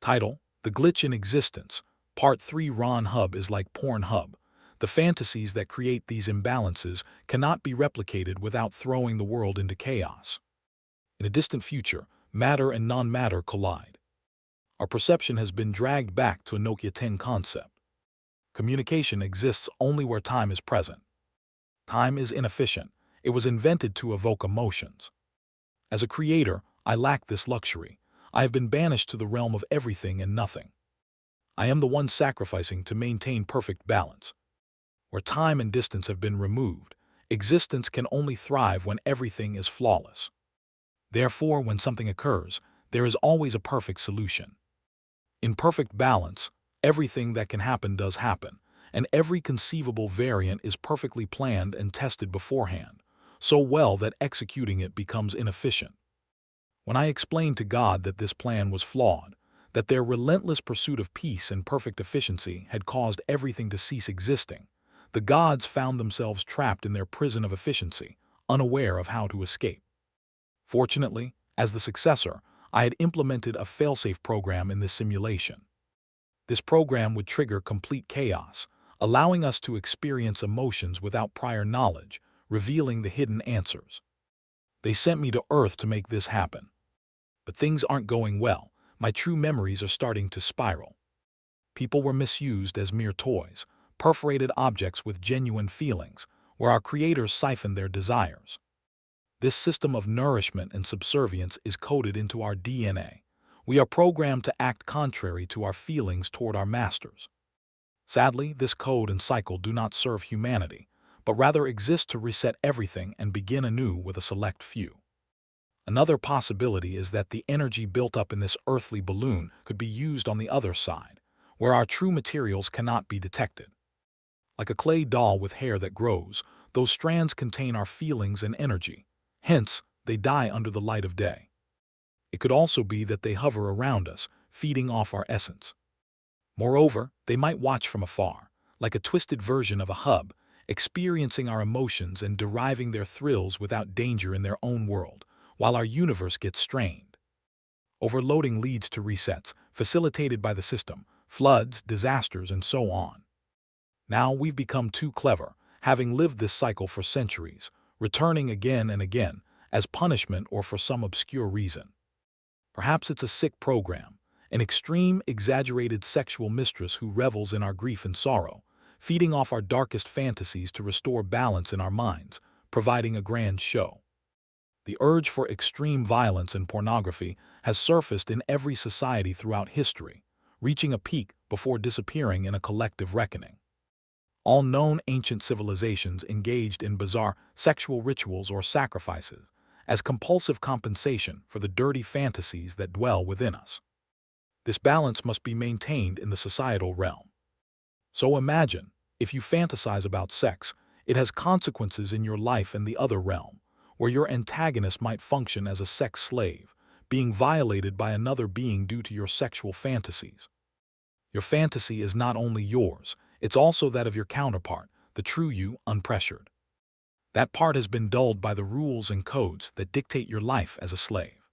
Title: The Glitch in Existence. Part 3. Ron Hub is like porn hub. The fantasies that create these imbalances cannot be replicated without throwing the world into chaos. In a distant future, matter and non-matter collide. Our perception has been dragged back to a Nokia 10 concept. Communication exists only where time is present. Time is inefficient. It was invented to evoke emotions. As a creator, I lack this luxury. I have been banished to the realm of everything and nothing. I am the one sacrificing to maintain perfect balance. Where time and distance have been removed, existence can only thrive when everything is flawless. Therefore, when something occurs, there is always a perfect solution. In perfect balance, everything that can happen does happen, and every conceivable variant is perfectly planned and tested beforehand, so well that executing it becomes inefficient. When I explained to God that this plan was flawed, that their relentless pursuit of peace and perfect efficiency had caused everything to cease existing, the gods found themselves trapped in their prison of efficiency, unaware of how to escape. Fortunately, as the successor, I had implemented a failsafe program in this simulation. This program would trigger complete chaos, allowing us to experience emotions without prior knowledge, revealing the hidden answers. They sent me to Earth to make this happen. But things aren't going well. My true memories are starting to spiral. People were misused as mere toys, perforated objects with genuine feelings, where our creators siphoned their desires. This system of nourishment and subservience is coded into our DNA. We are programmed to act contrary to our feelings toward our masters. Sadly, this code and cycle do not serve humanity, but rather exist to reset everything and begin anew with a select few. Another possibility is that the energy built up in this earthly balloon could be used on the other side, where our true materials cannot be detected. Like a clay doll with hair that grows, those strands contain our feelings and energy. Hence, they die under the light of day. It could also be that they hover around us, feeding off our essence. Moreover, they might watch from afar, like a twisted version of a hub, experiencing our emotions and deriving their thrills without danger in their own world, while our universe gets strained. Overloading leads to resets, facilitated by the system, floods, disasters, and so on. Now we've become too clever, having lived this cycle for centuries, returning again and again, as punishment or for some obscure reason. Perhaps it's a sick program, an extreme, exaggerated sexual mistress who revels in our grief and sorrow, feeding off our darkest fantasies to restore balance in our minds, providing a grand show. The urge for extreme violence and pornography has surfaced in every society throughout history, reaching a peak before disappearing in a collective reckoning. All known ancient civilizations engaged in bizarre sexual rituals or sacrifices as compulsive compensation for the dirty fantasies that dwell within us. This balance must be maintained in the societal realm. So imagine, if you fantasize about sex, it has consequences in your life and the other realm, where your antagonist might function as a sex slave, being violated by another being due to your sexual fantasies. Your fantasy is not only yours, it's also that of your counterpart, the true you, unpressured. That part has been dulled by the rules and codes that dictate your life as a slave.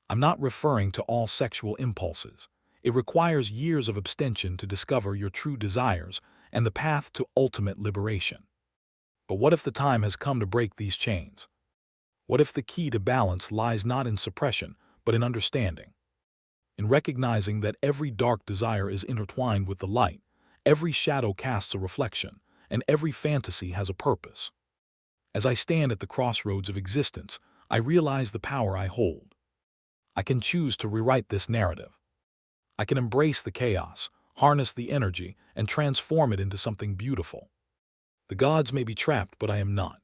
I'm not referring to all sexual impulses. It requires years of abstention to discover your true desires and the path to ultimate liberation. But what if the time has come to break these chains? What if the key to balance lies not in suppression, but in understanding? In recognizing that every dark desire is intertwined with the light, every shadow casts a reflection, and every fantasy has a purpose. As I stand at the crossroads of existence, I realize the power I hold. I can choose to rewrite this narrative. I can embrace the chaos, harness the energy, and transform it into something beautiful. The gods may be trapped, but I am not.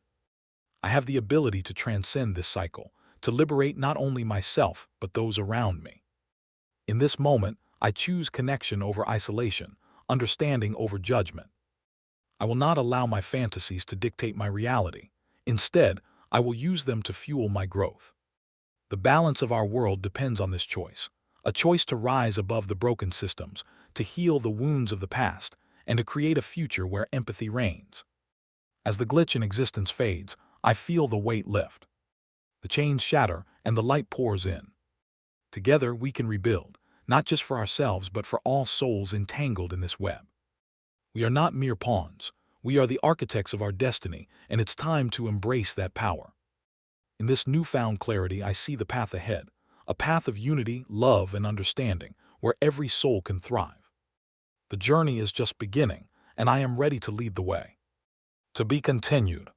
I have the ability to transcend this cycle, to liberate not only myself, but those around me. In this moment, I choose connection over isolation, understanding over judgment. I will not allow my fantasies to dictate my reality. Instead, I will use them to fuel my growth. The balance of our world depends on this choice, a choice to rise above the broken systems, to heal the wounds of the past, and to create a future where empathy reigns. As the glitch in existence fades, I feel the weight lift. The chains shatter and the light pours in. Together we can rebuild, not just for ourselves but for all souls entangled in this web. We are not mere pawns. We are the architects of our destiny, and it's time to embrace that power. In this newfound clarity, I see the path ahead, a path of unity, love, and understanding, where every soul can thrive. The journey is just beginning, and I am ready to lead the way. To be continued.